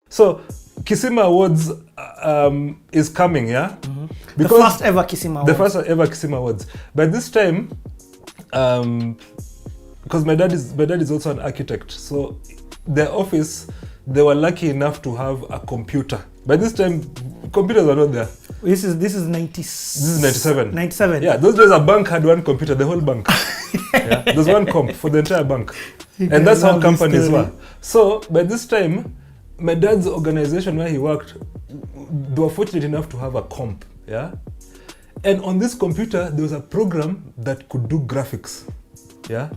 So Kisima Awards is coming, yeah? Mm-hmm. Because the first ever Kisima Awards. The first ever Kisima Awards. By this time, because my dad is also an architect, so their office, they were lucky enough to have a computer. By this time, computers were not there. This is 90. This is 97. 97. Yeah, those days a bank had one computer, the whole bank. Yeah, there's one comp for the entire bank. And that's how companies were. So by this time, my dad's organization where he worked, they were fortunate enough to have a comp. Yeah. And on this computer, there was a program that could do graphics. Yeah.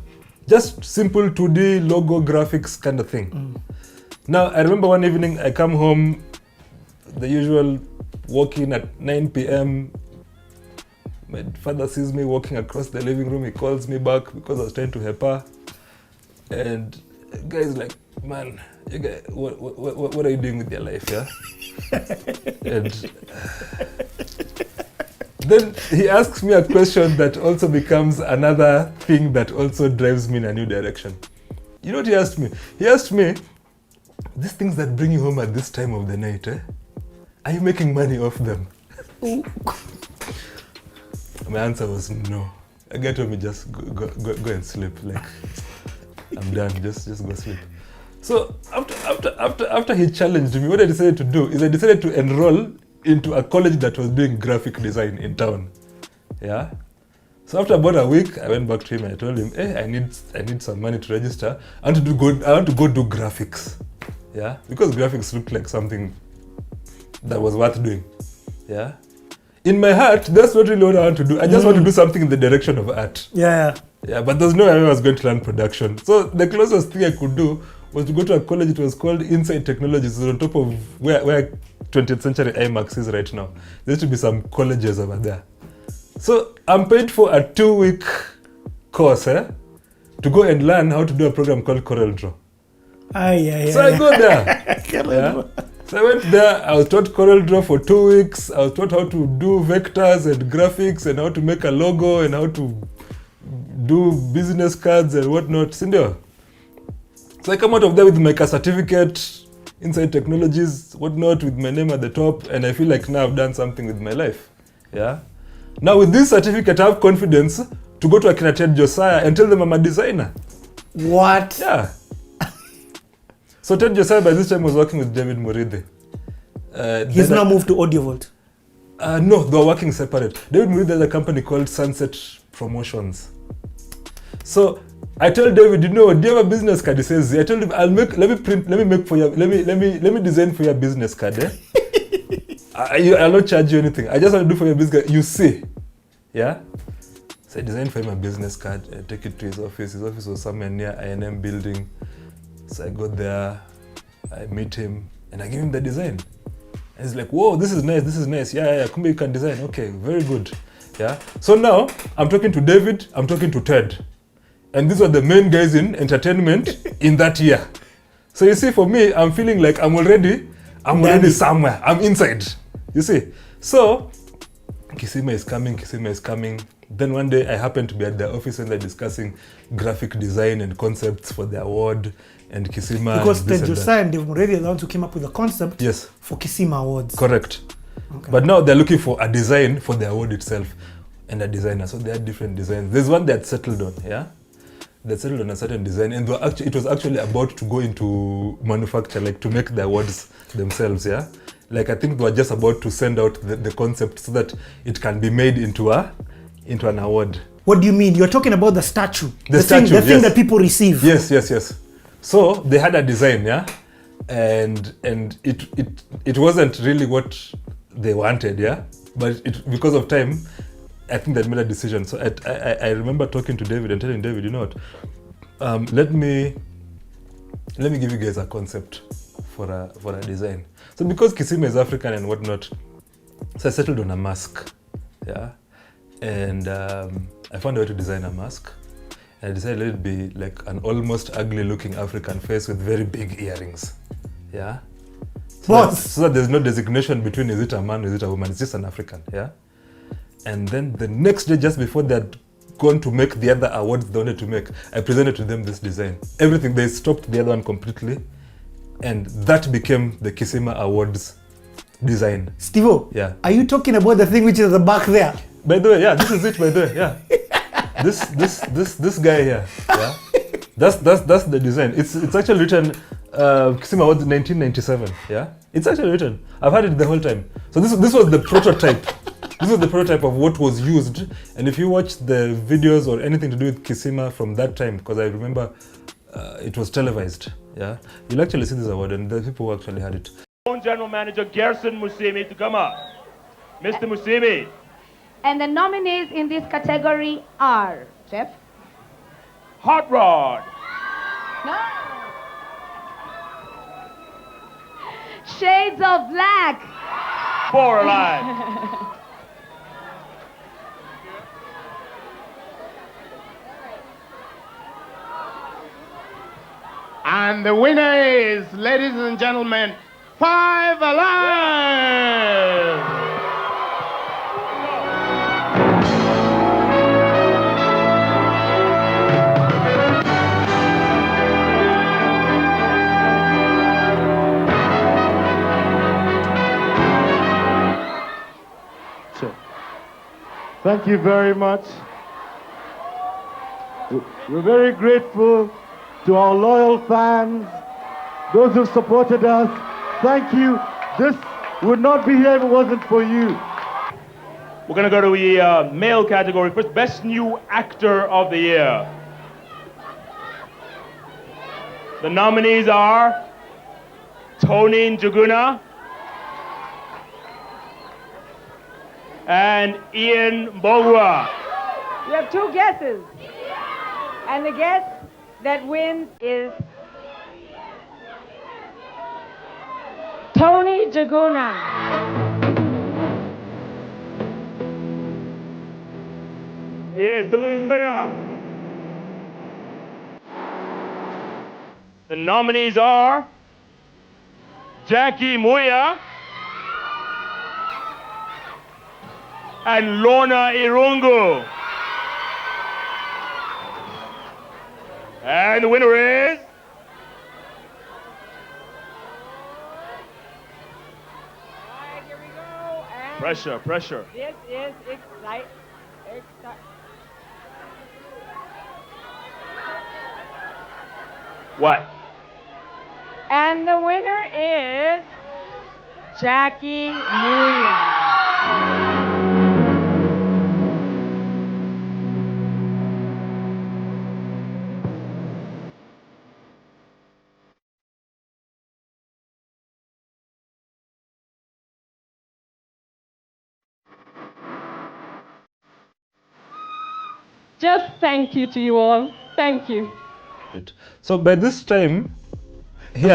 Just simple 2D logo graphics kind of thing. Now, I remember one evening I come home, the usual walking at 9 p.m. My father sees me walking across the living room. He calls me back because I was trying to help her. And the guy's like, man, you guys, what are you doing with your life, yeah? And then he asks me a question that also becomes another thing that also drives me in a new direction. You know what he asked me? He asked me, these things that bring you home at this time of the night, are you making money off them? My answer was no. A guy told me just go and sleep. Like, I'm done. Just go sleep. So after he challenged me, what I decided to do is I decided to enroll into a college that was doing graphic design in town. Yeah. So after about a week, I went back to him and I told him, hey, I need some money to register. I want to go do graphics. Yeah. Because graphics looked like something that was worth doing. Yeah. In my heart, that's not really what I want to do. I just want to do something in the direction of art. Yeah. Yeah, but there's no way I was going to learn production. So the closest thing I could do was to go to a college. It was called Inside Technologies. It's on top of where 20th Century IMAX is right now. There used to be some colleges over there. So I'm paid for a 2-week course to go and learn how to do a program called CorelDRAW. So I go there. Yeah. So I went there, I was taught CorelDRAW for 2 weeks. I was taught how to do vectors and graphics and how to make a logo and how to do business cards and whatnot. So I come out of there with my certificate, Inside Technologies, whatnot, with my name at the top, and I feel like now I've done something with my life. Yeah. Now with this certificate, I have confidence to go to Ted Josiah and tell them I'm a designer. What? Yeah. So Ted Josiah by this time was working with David Muridhi. He's now moved to AudioVault. No, they were working separate. David Muridhi has a company called Sunset Promotions. So I tell David, do you have a business card? He says, I told him, let me design for your business card. I'll not charge you anything. I just want to do for your business card. You see. Yeah? So I designed for him a business card. I take it to his office. His office was somewhere near I&M building. So I go there, I meet him, and I give him the design. And he's like, whoa, this is nice. Yeah, come here, you can design. Okay, very good. Yeah. So now, I'm talking to David, I'm talking to Ted. And these are the main guys in entertainment in that year. So you see, for me, I'm feeling like I'm already somewhere. I'm inside. You see? So, Kisima is coming. Then one day, I happened to be at their office and they're discussing graphic design and concepts for the award. And Kisima. Because Ted Josiah and Dave Muridhi are the ones who came up with the concept for Kisima Awards. Correct. Okay. But now they're looking for a design for the award itself and a designer. So they had different designs. There's one that settled on, yeah? They settled on a certain design, and it was actually about to go into manufacture, like to make the awards themselves, yeah? Like I think they were just about to send out the concept so that it can be made into an award. What do you mean? You're talking about the statue? The thing that people receive? Yes. So they had a design, yeah, and it wasn't really what they wanted, yeah, but because of time, I think they made a decision. So I remember talking to David and telling David, you know what, let me give you guys a concept for a design. So because Kisima is African and whatnot, so I settled on a mask, yeah, and I found a way to design a mask. And I decided let it be like an almost ugly looking African face with very big earrings. Yeah? So that there's no designation between is it a man or is it a woman. It's just an African. Yeah? And then the next day, just before they'd gone to make the other awards they wanted to make, I presented to them this design. Everything, they stopped the other one completely. And that became the Kisima Awards design. Steve-O, yeah. Are you talking about the thing which is at the back there? By the way, yeah, this is it, by the way, yeah. this guy here, yeah. That's the design. It's actually written Kisima Awards 1997, yeah. It's actually written. I've had it the whole time. So this was the prototype. This was the prototype of what was used. And if you watch the videos or anything to do with Kisima from that time, because I remember it was televised, yeah, you'll actually see this award and the people who actually had it. General Manager Gerson Musimi to come up. Mr. Musimi. And the nominees in this category are, Jeff? Hot Rod. No. Shades of Black. Four Alive. And the winner is, ladies and gentlemen, Five Alive! Thank you very much. We're very grateful to our loyal fans, those who've supported us. Thank you. This would not be here if it wasn't for you. We're going to go to the male category first. Best New Actor of the Year. The nominees are Tony Njuguna and Ian Bogwa. We have two guesses. And the guess that wins is Tony Njuguna. Yes, the nominees are Jackie Muya and Lorna Irungu. And the winner is Here we go. And pressure. This is exciting. What? And the winner is Jackie Muya. Just thank you to you all. Thank you. So by this time, here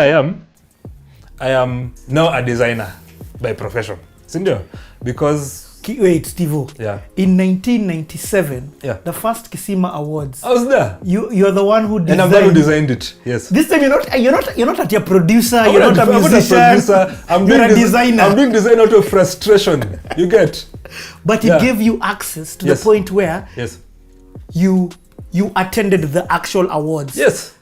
I am now a designer by profession. Sindio? Because wait, Steve-O. Yeah. In 1997, yeah, the first Kisima Awards. I was there. You're the one who designed. And I'm the one who designed it. Yes. This time you're not at your producer. I'm you're not a musician. You're a designer. I'm doing design out of frustration. You get. But it gave you access to the point where you attended the actual awards. Yes.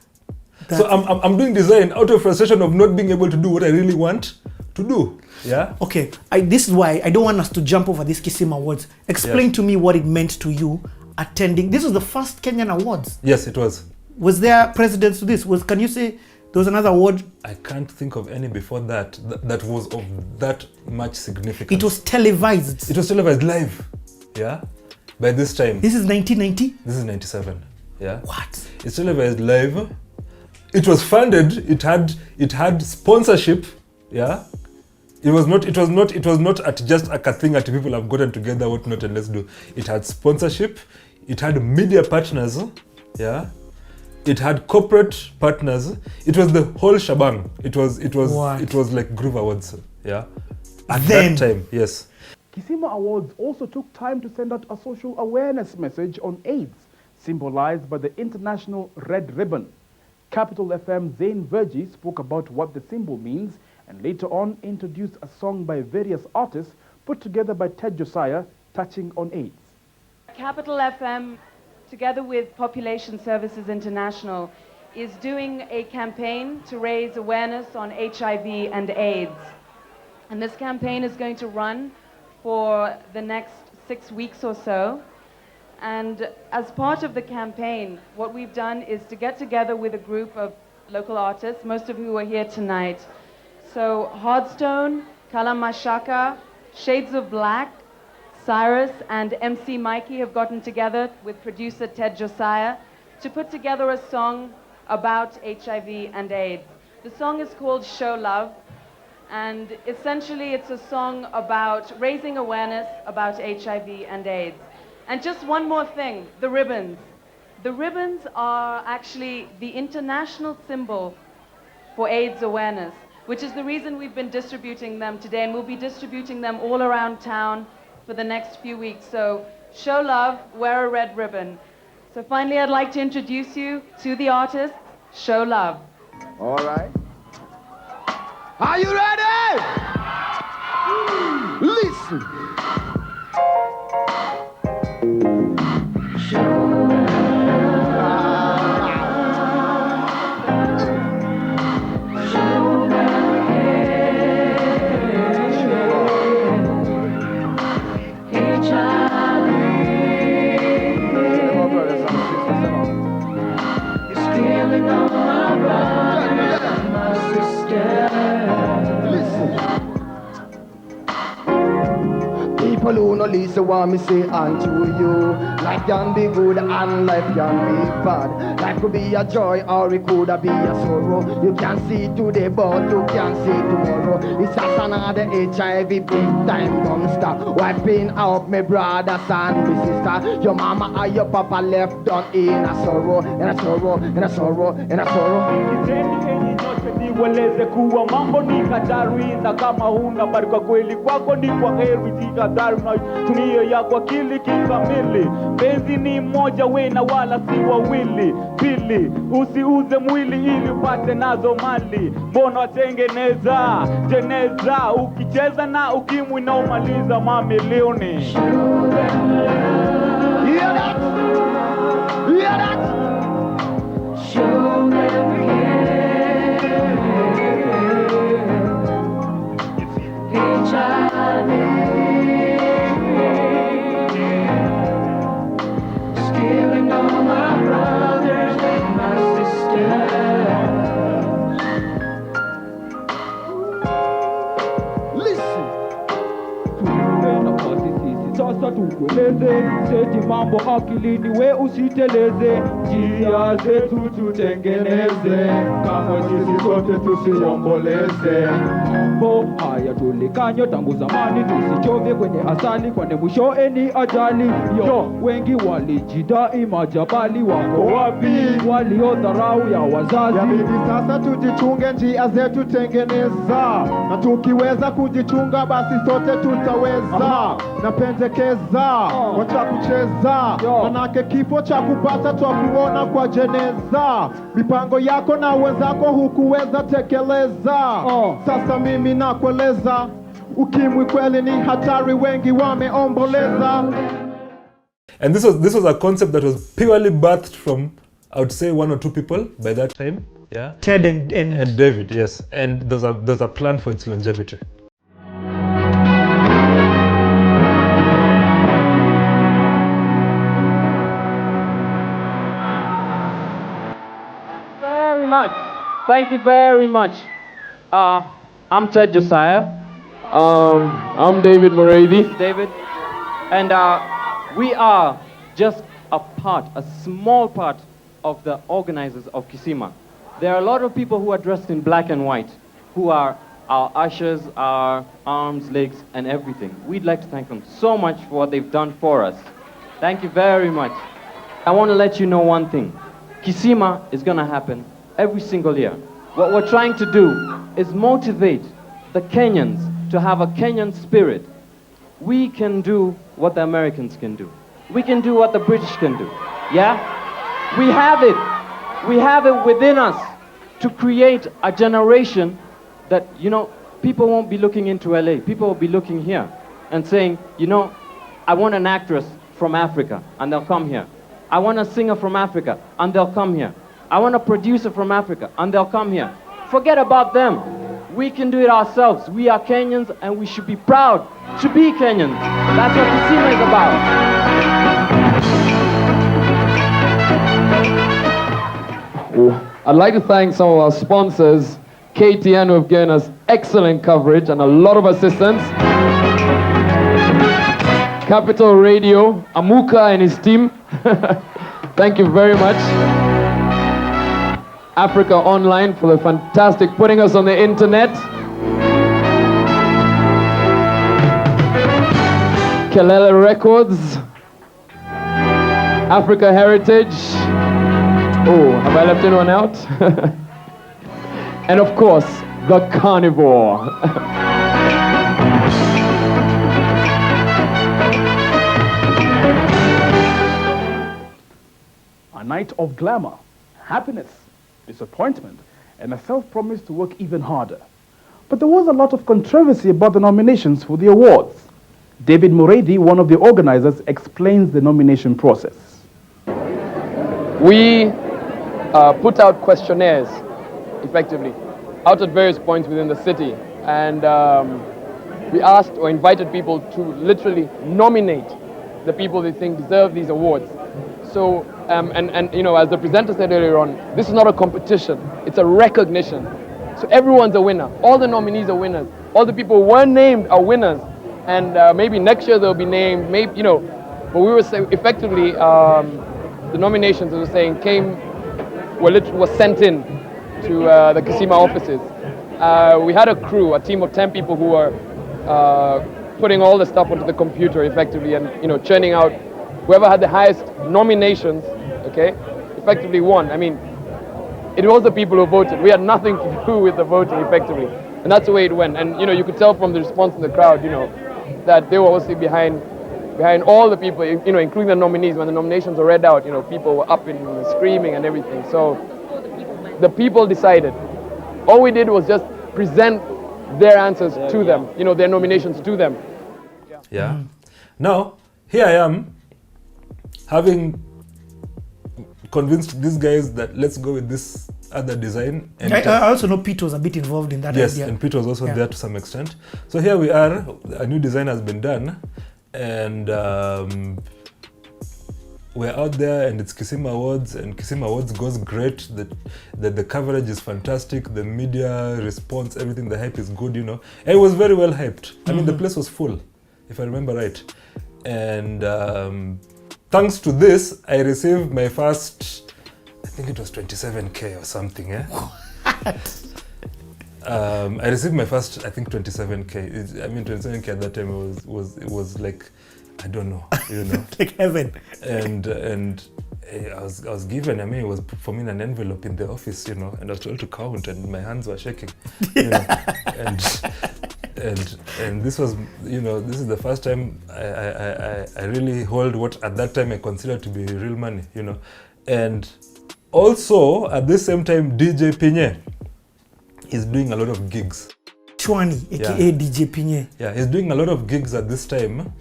So I'm doing design out of frustration of not being able to do what I really want to do. Yeah. Okay. This is why I don't want us to jump over this Kisima Awards. Explain to me what it meant to you attending. This was the first Kenyan awards. Yes, it was. Was there precedence to this? Can you say there was another award? I can't think of any before that that was of that much significance. It was televised. It was televised live. Yeah. By this time. This is 1990? This is 97. Yeah. What? It's televised live. It was funded. It had sponsorship. Yeah. It was not at just a thing that people have gotten together, what not, and let's do. It had sponsorship. It had media partners. Yeah. It had corporate partners. It was the whole shebang. It was like Groove Awards. Yeah. At that time, yes. Kisima Awards also took time to send out a social awareness message on AIDS, symbolized by the international red ribbon. Capital FM's Zane Vergie spoke about what the symbol means and later on introduced a song by various artists put together by Ted Josiah touching on AIDS. Capital FM, together with Population Services International, is doing a campaign to raise awareness on HIV and AIDS. And this campaign is going to run for the next 6 weeks or so. And as part of the campaign, what we've done is to get together with a group of local artists, most of who are here tonight. So Hardstone, Kalamashaka, Shades of Black, Cyrus, and MC Mikey have gotten together with producer Ted Josiah to put together a song about HIV and AIDS. The song is called Show Love, and essentially it's a song about raising awareness about HIV and AIDS. And just one more thing, the ribbons. The ribbons are actually the international symbol for AIDS awareness, which is the reason we've been distributing them today, and we'll be distributing them all around town for the next few weeks. So show love, wear a red ribbon. So finally, I'd like to introduce you to the artist, Show Love. All right. Are you ready? Listen. People who no listen what me say unto you. Life can be good and life can be bad. Life could be a joy or it could be a sorrow. You can see today but you can see tomorrow. It's just another HIV big time monster, wiping out my brothers and my sister. Your mama and your papa left down in a sorrow, in a sorrow, in a sorrow, in a sorrow. Niweleze kuwa mambo ni kadari, na kama huna bari kwa kweli kwako ni kwa heri. Jikadari na tumie ya kwa akili kikamili. Penzi ni moja wena wala si wawili. Pili, usiuze mwili ili upate nazo mali. Mbona watengeneza jeneza, ukicheza na ukimwi na umaliza mamilioni. Hear that? Hear that? Show them HIV, stealing all my brothers and my sisters. Listen. Sasa tukueleze, seti mambo akilini we usiteleze. Njia zetu tutengeneze, kama sisi sote tusiomboleze. Mambo haya tulikanyo tangu zamani, tusichove kwenye asali kwani mwishoe ni ajali. Yo, wengi walijidai majabali, wako wapi waliodharau ya wazazi? Yabidi sasa tujichunge, njia zetu tengeneza, na tukiweza kujichunga basi sote tutaweza. Na pendekeza wacha kucheza, manake kifo cha kupata twa kuona kwa jeneza. Mipango yako na wenzako hukuweza tekeleza. Sasa mimi nakueleza, ukimwi kweli ni hatari, wengi wameomboleza. And this was a concept that was purely birthed from, I would say, 1 or 2 people by that time. Yeah. Ted and David, yes. And there's a plan for its longevity. Very much. Thank you very much. I'm Ted Josiah. I'm David Morady. David. And we are just a small part of the organizers of Kisima. There are a lot of people who are dressed in black and white, who are our ushers, our arms, legs, and everything. We'd like to thank them so much for what they've done for us. Thank you very much. I want to let you know one thing. Kisima is going to happen every single year. What we're trying to do is motivate the Kenyans to have a Kenyan spirit. We can do what the Americans can do. We can do what the British can do. Yeah? We have it. We have it within us to create a generation that, you know, people won't be looking into LA. People will be looking here and saying, you know, I want an actress from Africa, and they'll come here. I want a singer from Africa, and they'll come here. I want a producer from Africa, and they'll come here. Forget about them. We can do it ourselves. We are Kenyans, and we should be proud to be Kenyans. That's what Kisima is about. I'd like to thank some of our sponsors, KTN, who have given us excellent coverage and a lot of assistance. Capital Radio, Amuka and his team. Thank you very much. Africa Online for the fantastic putting us on the internet. Kelele Records. Africa Heritage. Oh, have I left anyone out? And of course, the Carnivore. A night of glamour, happiness, disappointment, and a self-promise to work even harder. But there was a lot of controversy about the nominations for the awards. David Muredi, one of the organizers, explains the nomination process. We put out questionnaires, effectively, out at various points within the city. And we asked or invited people to literally nominate the people they think deserve these awards. So, and you know, as the presenter said earlier on, this is not a competition, it's a recognition. So everyone's a winner. All the nominees are winners. All the people who weren't named are winners. And maybe next year they'll be named, maybe, you know, but we were saying, effectively, the nominations, as I was saying, was sent in to the Kisima offices. We had a crew, a team of 10 people who were putting all the stuff onto the computer effectively and, you know, churning out whoever had the highest nominations, okay, effectively won. I mean, it was the people who voted. We had nothing to do with the voting effectively. And that's the way it went. And, you know, you could tell from the response in the crowd, you know, that they were obviously behind all the people, you know, including the nominees. When the nominations were read out, you know, people were up and screaming and everything. So the people decided. All we did was just present their answers to them, you know, their nominations to them. Yeah. Now, here I am, having convinced these guys that let's go with this other design. And I also know Pete was a bit involved in that yes, idea. and Pete was also there to some extent. So here we are, a new design has been done, and we're out there, and it's Kisima Awards, and Kisima Awards goes great. The coverage is fantastic, the media response, everything, the hype is good, you know. And it was very well hyped. I mean, the place was full, if I remember right. And thanks to this, I received my first, I think it was 27K or something, yeah? I received my first, I think 27K. I mean, 27K at that time it was like, I don't know, you know. Like heaven. And I was given, I mean, it was for me in an envelope in the office, you know, and I was told to count, and my hands were shaking, you know. And this was, you know, this is the first time I really hold what at that time I considered to be real money, you know. And also at the same time, DJ Pinye is doing a lot of gigs. Chwani, aka DJ Pinye. Yeah, he's doing a lot of gigs at this time.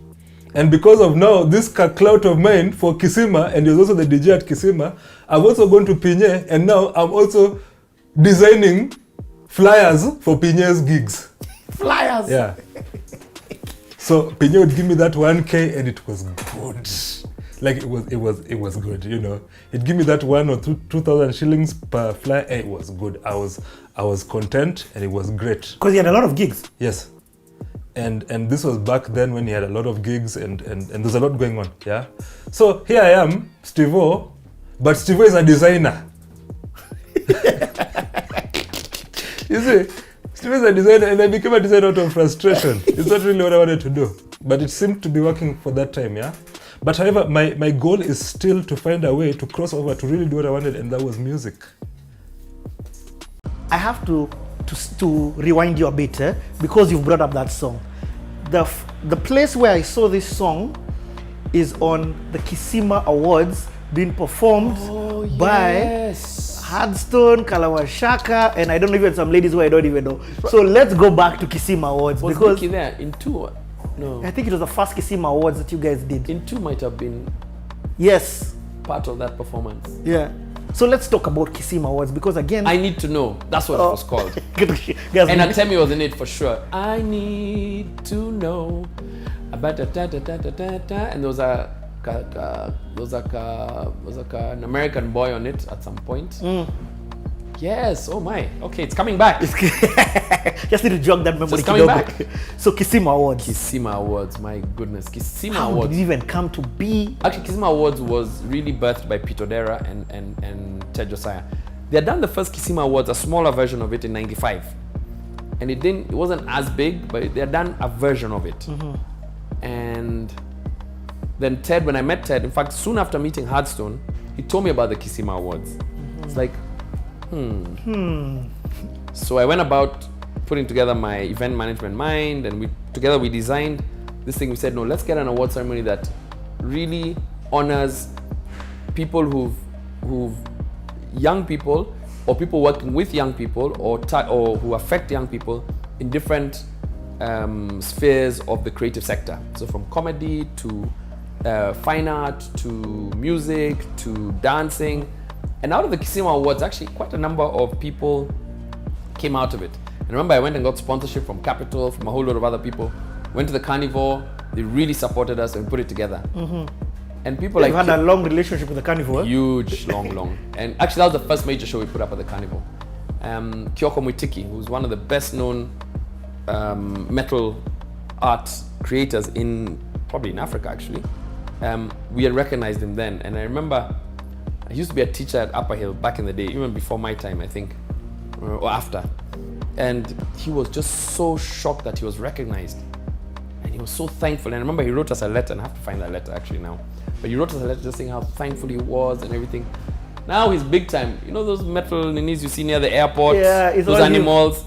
And because of now this clout of mine for Kisima, and he's also the DJ at Kisima, I've also gone to Pinye, and now I'm also designing flyers for Pinye's gigs. Flyers. Yeah. So Pinye would give me that 1K, and it was good. Like it was good, you know. He'd give me that 1 or 2,000 shillings per flyer, and it was good. I was content, and it was great. Because he had a lot of gigs. Yes. And this was back then when he had a lot of gigs, and there's a lot going on, yeah. So here I am, Steve-O, but Steve-O is a designer. You see, Steve is a designer, and I became a designer out of frustration. It's not really what I wanted to do, but it seemed to be working for that time, yeah. But however, my goal is still to find a way to cross over to really do what I wanted, and that was music. I have to rewind you a bit, because you've brought up that song. The place where I saw this song is on the Kisima Awards, being performed by Hardstone, Kalawashaka, and I don't know if it's some ladies who I don't even know. So let's go back to Kisima Awards. Was because Nikki there in 2? No. I think it was the first Kisima Awards that you guys did. In 2 might have been yes part of that performance. Yeah. So let's talk about Kisima Awards, because again, I need to know. That's what it was called. Guys, And Atemi was in it for sure. I need to know about and there was an American boy on it at some point. Yes, oh my. Okay, it's coming back. just need to jog that memory. It's coming back. So Kisima Awards. Kisima Awards, my goodness. Kisima How Awards. did it even come to be? Actually, Kisima Awards was really birthed by Peter Dera and Ted Josiah. They had done the first Kisima Awards, a smaller version of it in '95. And it wasn't as big, but they had done a version of it. And then Ted, when I met Ted, in fact, soon after meeting Hardstone, he told me about the Kisima Awards. It's like, So I went about putting together my event management mind, and together we designed this thing. We said, no, let's get an award ceremony that really honors people who've young people, or people working with young people, or who affect young people in different spheres of the creative sector. So from comedy to fine art to music to dancing. And out of the Kisima Awards, actually quite a number of people came out of it. And remember, I went and got sponsorship from Capital, from a whole lot of other people. Went to the carnival, they really supported us and put it together. And people You've had a long relationship with the carnival. Huge, long. And actually that was the first major show we put up at the carnival. Kyoko Mwitiki, who's one of the best known metal art creators probably in Africa actually. We had recognized him then, and I remember I used to be a teacher at Upper Hill back in the day, even before my time, I think, or after. And he was just so shocked that he was recognized. And he was so thankful. And I remember he wrote us a letter, and I have to find that letter actually now. But he wrote us a letter just saying how thankful he was and everything. Now he's big time. You know those metal ninis you see near the airport? Yeah, those animals.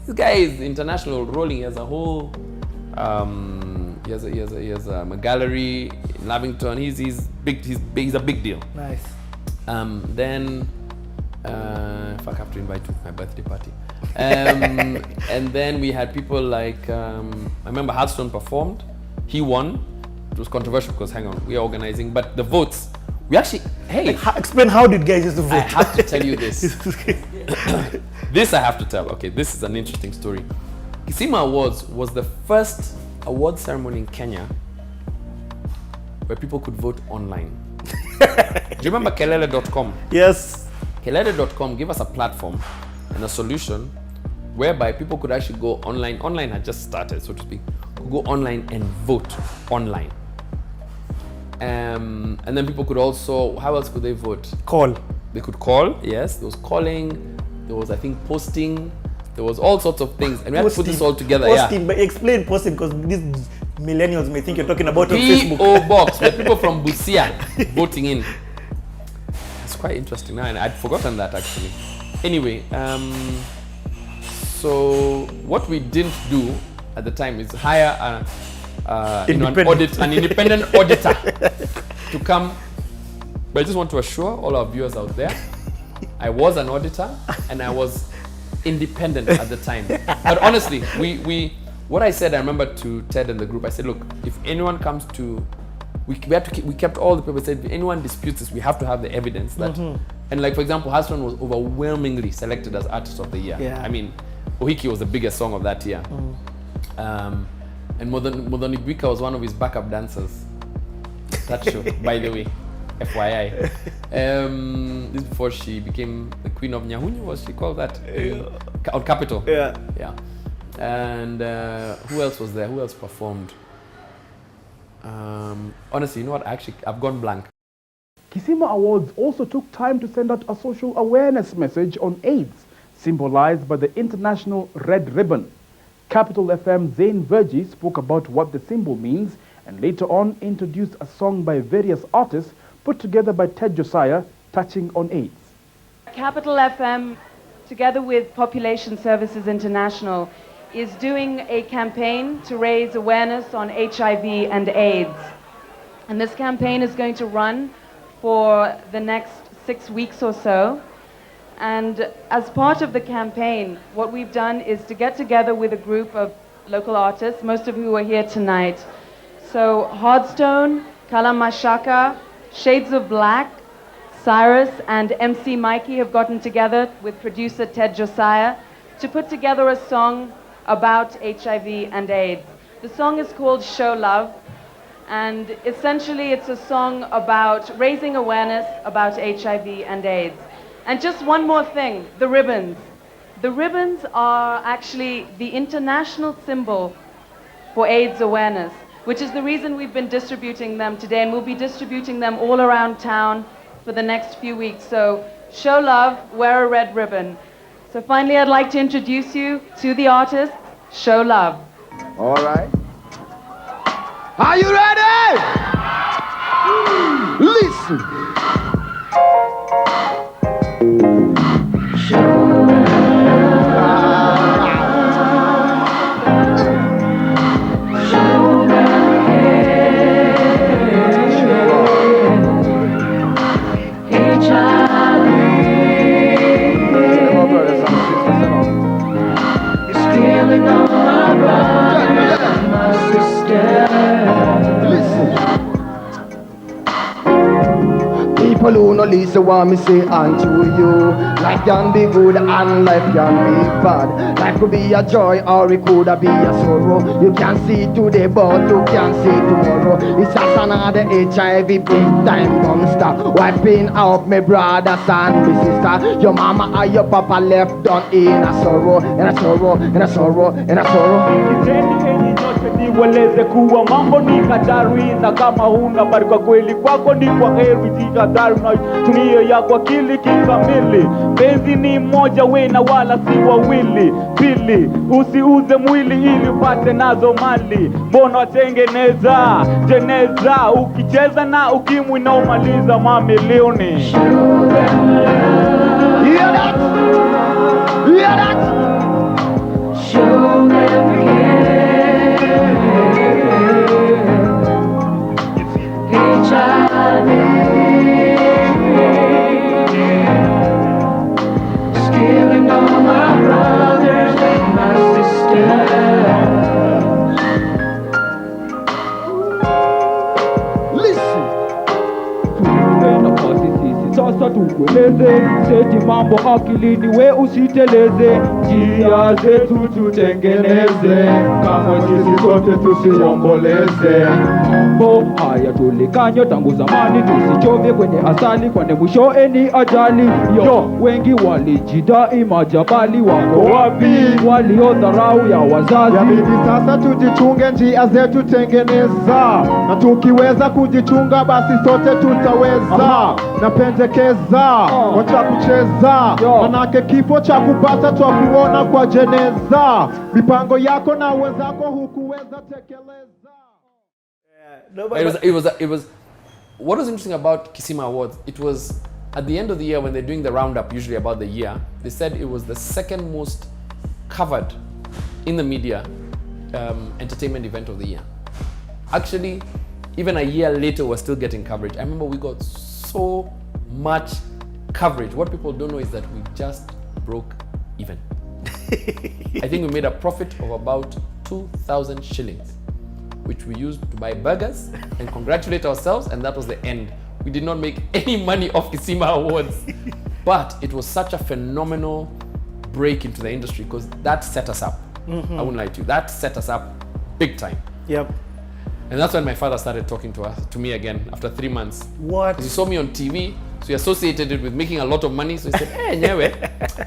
This guy is international rolling. He has a whole, he has a gallery in Lavington. He's big. He's a big deal. Nice. Then, if I have to invite you to my birthday party. And then we had people like, I remember Hardstone performed. He won. It was controversial because, hang on, we are organizing. But the votes, we actually, hey. Explain how did guys use the vote? I have to tell you this. This I have to tell. Okay, this is an interesting story. Kisima Awards was the first award ceremony in Kenya where people could vote online. Do you remember kelele.com? Yes. Kelele.com gave us a platform and a solution whereby people could actually go online. Online had just started, so to speak. Could go online and vote online. And then people could also, how else could they vote? Call. They could call, yes. There was calling. There was, I think, posting. There was all sorts of things. And we had to put this all together. Posting, but explain posting, because these millennials may think you're talking about on Facebook. P.O. Box, where people from Busia voting in. It's quite interesting now, and I'd forgotten that actually. Anyway, so what we didn't do at the time is hire an independent auditor to come. But I just want to assure all our viewers out there, I was an auditor and I was independent at the time. But honestly, what I said, I remember to Ted and the group, I said, look, if anyone comes to, we kept all the people, said, if anyone disputes this, we have to have the evidence that, and like for example, Hardstone was overwhelmingly selected as Artist of the Year. Yeah. I mean, Ohiki was the biggest song of that year. And Modoni Bwika was one of his backup dancers. That show, by the way, FYI. This before she became the Queen of Nyahunyu, was she called that? On Capital. Yeah. Yeah. And who else was there? Who else performed? Honestly, you know what? I've gone blank. Kisima Awards also took time to send out a social awareness message on AIDS, symbolized by the International Red Ribbon. Capital FM Zane Verji spoke about what the symbol means and later on introduced a song by various artists put together by Ted Josiah touching on AIDS. Capital FM, together with Population Services International, is doing a campaign to raise awareness on HIV and AIDS. And this campaign is going to run for the next 6 weeks or so. And as part of the campaign, what we've done is to get together with a group of local artists, most of who are here tonight. So Hardstone, Kala Mashaka, Shades of Black, Cyrus and MC Mikey have gotten together with producer Ted Josiah to put together a song about HIV and AIDS. The song is called Show Love, and essentially it's a song about raising awareness about HIV and AIDS. And just one more thing, the ribbons. The ribbons are actually the international symbol for AIDS awareness, which is the reason we've been distributing them today, and we'll be distributing them all around town for the next few weeks. So show love, wear a red ribbon. So finally, I'd like to introduce you to the artist, Show Love. All right. Are you ready? Listen. People who no listen what me say unto you. Life can be good and life can be bad. Life could be a joy or it could be a sorrow. You can see today but you can see tomorrow. It's just another HIV big time monster, wiping out my brothers and my sister. Your mama and your papa left done in a sorrow, in a sorrow, in a sorrow, in a sorrow. Niweleze kuwa mambo ni hatari, na kama huna baraka kweli kwako ni kwa heri. Jihadhari na tumia yako akili kikamili. Penzi ni moja wena wala si wawili. Pili, usiuze mwili ili upate nazo mali. Mbona tengeneza jeneza, ukicheza na ukimwi na umaliza mamilioni. Hear that? Hear that? Show them Stealing all my brothers and my sisters. Listen. Sasa tukueleze, seti mambo akilini we usiteleze. Njia zetu tutengeneze, kama sisi sote tusiomboleze. Mambo haya tulikanywa tangu zamani, tusichove kwenye asali, kwani mwishoe ni ajali. Yo, wengi walijidai majabali, wako wapi waliodharau ya wazazi? Yabidi sasa tujichunge, njia zetu tengeneza, na tukiweza kujichunga basi sote tutaweza. Na pendekeza wacha kucheza, manake kifo cha kupata twa kuona kwa jeneza. Mipango yako na wenzako hukuweza tekeleza. It was what was interesting about Kisima Awards, it was at the end of the year when they're doing the roundup, usually about the year, they said it was the second most covered in the media entertainment event of the year. Actually, even a year later, we're still getting coverage. I remember we got so much coverage. What people don't know is that we just broke even. I think we made a profit of about 2,000 shillings, which we used to buy burgers and congratulate ourselves, and that was the end. We did not make any money off Kisima Awards, but it was such a phenomenal break into the industry because that set us up. I wouldn't lie to you, that set us up big time. Yep. And that's when my father started talking to me again after 3 months. What? He saw me on TV, so he associated it with making a lot of money. So he said, hey, nyewe.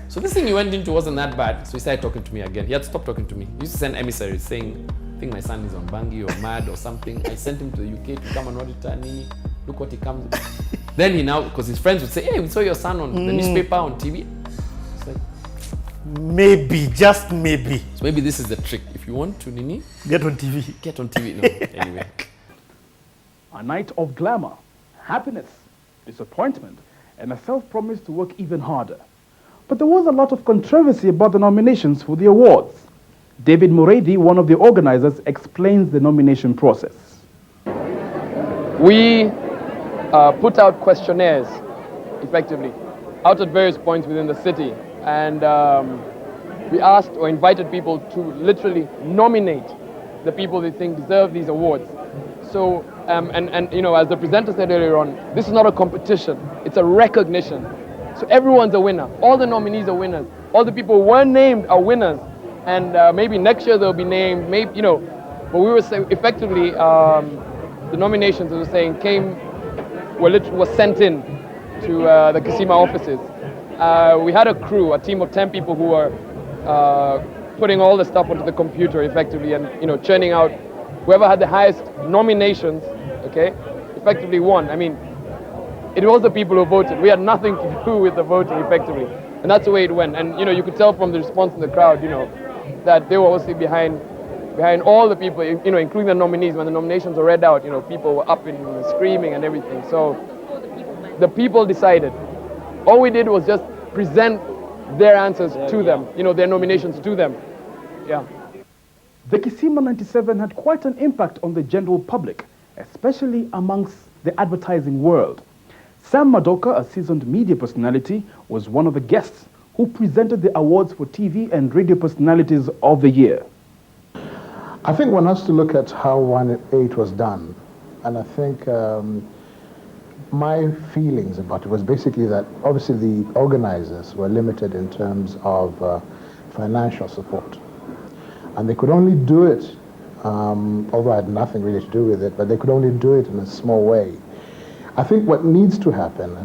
So this thing you went into wasn't that bad. So he started talking to me again. He had stopped talking to me. He used to send emissaries saying, I think my son is on Bangi or mad or something. I sent him to the UK to come and auditor Nini. Look what he comes. Then he now, because his friends would say, hey, we saw your son on the newspaper, on TV. It's like, maybe, just maybe. so maybe this is the trick. If you want to, Nini, Get on TV. get on TV. No, anyway. A night of glamour, happiness, disappointment, and a self-promise to work even harder. But there was a lot of controversy about the nominations for the awards. David Muredi, one of the organizers, explains the nomination process. We put out questionnaires, effectively, out at various points within the city. And we asked or invited people to literally nominate the people they think deserve these awards. So, and you know, as the presenter said earlier on, this is not a competition, it's a recognition. So everyone's a winner. All the nominees are winners. All the people who weren't named are winners. And maybe next year they'll be named, maybe, you know, but we were saying effectively, the nominations, as we were saying, was sent in to the Kisima offices. We had a crew, a team of 10 people who were putting all the stuff onto the computer effectively and, you know, churning out whoever had the highest nominations, okay, effectively won. I mean, it was the people who voted. We had nothing to do with the voting effectively. And that's the way it went. And, you know, you could tell from the response in the crowd, you know, that they were obviously behind all the people, you know, including the nominees. When the nominations were read out, you know, people were up and screaming and everything. So the people decided. All we did was just present their answers to them, you know, their nominations to them. Yeah. The Kisima 97 had quite an impact on the general public, especially amongst the advertising world. Sam Madoka, a seasoned media personality, was one of the guests who presented the awards for TV and radio personalities of the year. I think one has to look at how 1/8 was done. And I think my feelings about it was basically that obviously the organizers were limited in terms of financial support. And they could only do it, although I had nothing really to do with it, but they could only do it in a small way. I think what needs to happen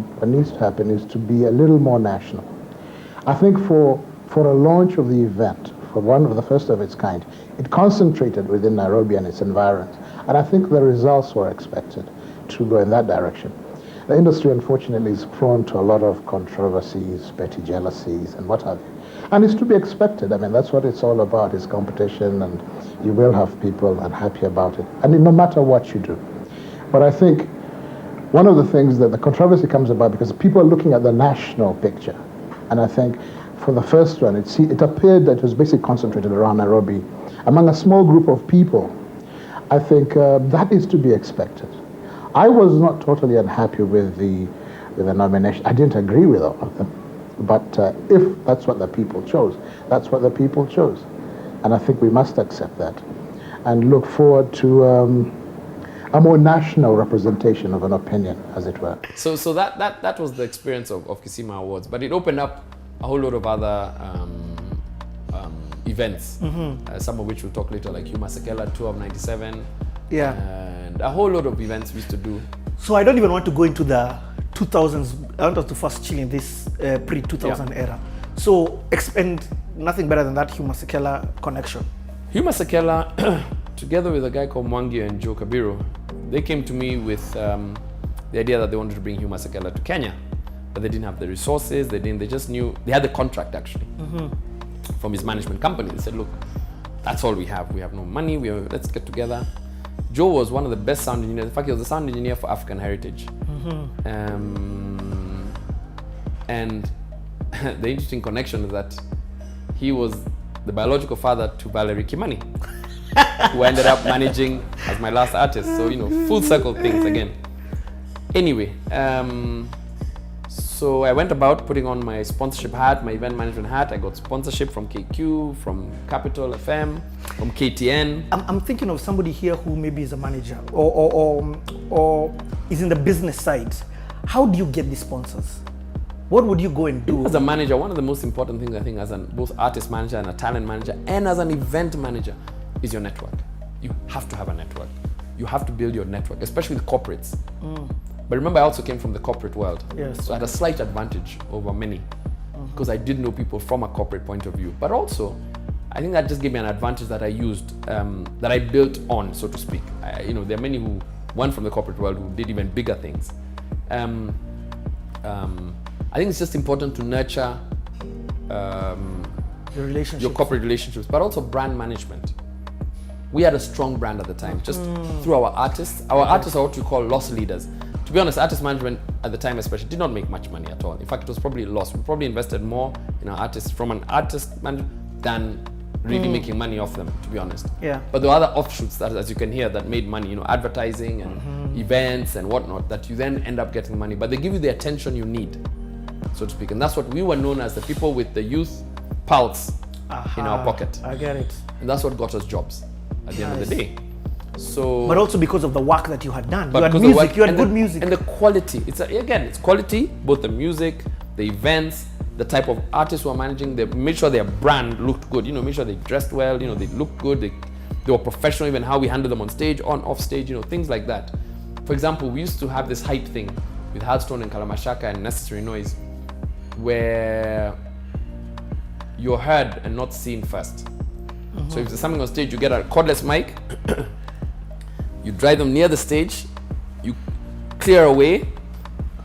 is to be a little more national. I think for a launch of the event, for one of the first of its kind, it concentrated within Nairobi and its environs. And I think the results were expected to go in that direction. The industry, unfortunately, is prone to a lot of controversies, petty jealousies, and what have you. And it's to be expected. I mean, that's what it's all about, is competition, and you will have people unhappy about it, and no matter what you do. But I think one of the things that the controversy comes about because people are looking at the national picture. And I think for the first one, it appeared that it was basically concentrated around Nairobi among a small group of people. I think that is to be expected. I was not totally unhappy with the nomination. I didn't agree with all of them. But if that's what the people chose, that's what the people chose. And I think we must accept that and look forward to a more national representation of an opinion, as it were. So that was the experience of Kisima Awards, but it opened up a whole lot of other events, some of which we'll talk later, like Huma Sekela Tour of 97, and a whole lot of events we used to do. So I don't even want to go into the 2000s. I want us to first chill in this pre-2000 era. So expend nothing better than that Huma Sekela connection. Huma Sekela, together with a guy called Mwangi and Joe Kabiru, they came to me with the idea that they wanted to bring Huma Sekela to Kenya, but they didn't have the resources. They just knew they had the contract actually from his management company. They said, "Look, that's all we have. We have no money. Let's get together." Joe was one of the best sound engineers. In fact, he was the sound engineer for African Heritage. And the interesting connection is that he was the biological father to Valerie Kimani, who ended up managing as my last artist. So, you know, full circle things again. Anyway, so I went about putting on my sponsorship hat, my event management hat. I got sponsorship from KQ, from Capital FM, from KTN. I'm thinking of somebody here who maybe is a manager or is in the business side. How do you get these sponsors? What would you go and do? As a manager, one of the most important things I think as both artist manager and a talent manager and as an event manager is your network. You have to have a network. You have to build your network, especially with corporates. But remember, I also came from the corporate world. Yes. So I had a slight advantage over many because I did know people from a corporate point of view. But also, I think that just gave me an advantage that I used, that I built on, so to speak. You know, there are many who went from the corporate world who did even bigger things. I think it's just important to nurture your corporate relationships, but also brand management. We had a strong brand at the time, just through our artists. Our artists are what we call loss leaders. To be honest, artist management at the time especially did not make much money at all. In fact, it was probably a loss. We probably invested more in our artists from an artist management than really making money off them, to be honest. Yeah. But there were other offshoots that, as you can hear, that made money, you know, advertising and events and whatnot, that you then end up getting money, but they give you the attention you need, so to speak. And that's what we were known as, the people with the youth pulse in our pocket. I get it. And that's what got us jobs at the end of the day. So, but also because of the work that you had done. but You had because of music, what- you had and good the, music. and the quality. It's quality, both the music, the events, the type of artists who are managing. They made sure their brand looked good. Made sure they dressed well. They looked good. They were professional. Even how we handled them on stage, off stage. Things like that. For example, we used to have this hype thing with Hearthstone and Kalamashaka and Necessary Noise, where you're heard and not seen first. So if there's something on stage, you get a cordless mic, you drive them near the stage, you clear away,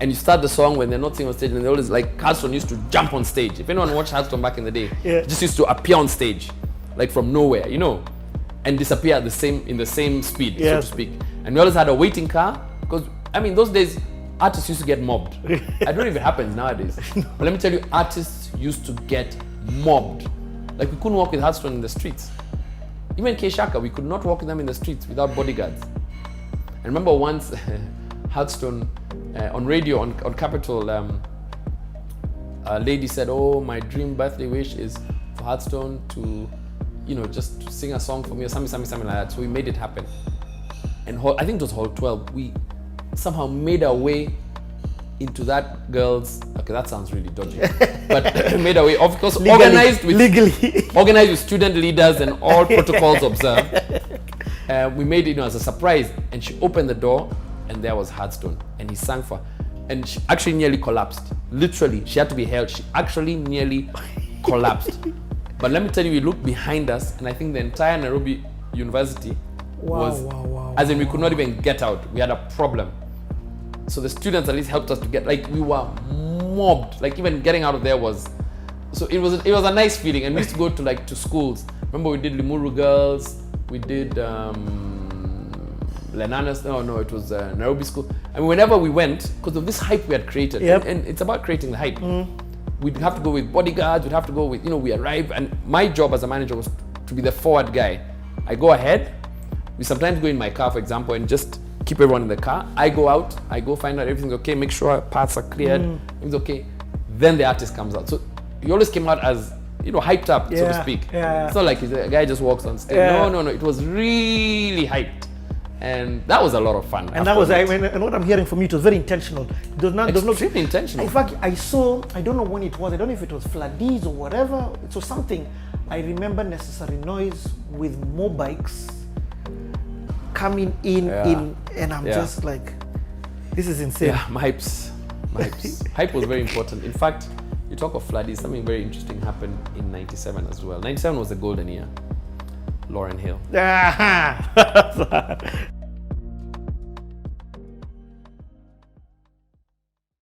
and you start the song when they're not seen on stage. And they always, like, Hearthstone used to jump on stage. If anyone watched Hearthstone back in the day, just used to appear on stage, like from nowhere, and disappear at in the same speed, so to speak. And we always had a waiting car, because those days artists used to get mobbed. I don't know if it happens nowadays, but let me tell you, artists used to get mobbed. Like, we couldn't walk with Hearthstone in the streets. Even K-Shaka, we could not walk with them in the streets without bodyguards. I remember once Hearthstone on radio on Capital, a lady said, "Oh, my dream birthday wish is for Hearthstone to, just to sing a song for me," or something like that. So we made it happen. And I think it was Hall 12. We somehow made our way into that girl's, okay, that sounds really dodgy, but made our way, of course, organized with student leaders and all protocols observed. We made it as a surprise, and she opened the door, and there was Hearthstone, and he sang for her, and she actually nearly collapsed. Literally, she had to be held. She actually nearly collapsed. But let me tell you, we looked behind us, and I think the entire Nairobi University as in we could not even get out. We had a problem. So the students at least helped us to get, like, we were mobbed. Like, even getting out of there was, so it was a nice feeling. And we used to go to schools. Remember, we did Limuru Girls, we did Lenanas, it was Nairobi School. And whenever we went, because of this hype we had created, and it's about creating the hype. We'd have to go with bodyguards, we'd have to go with, we arrive, and my job as a manager was to be the forward guy. I go ahead, we sometimes go in my car, for example, and just keep everyone in the car. I go out, I go find out everything's okay, make sure paths are cleared, everything's okay. Then the artist comes out. So you always came out as, hyped up, so to speak. It's not like a guy just walks on stage. No, it was really hyped. And that was a lot of fun. And that was, and what I'm hearing from you, it was very intentional. It was not extremely intentional. In fact, I don't know when it was, I don't know if it was Fladies or whatever, it was something. I remember Necessary Noise with motorbikes coming in, and I'm just like, this is insane. Yeah, hypes. Hype was very important. In fact, you talk of Fladies, something very interesting happened in 97 as well. 97 was the golden year. Lauryn Hill.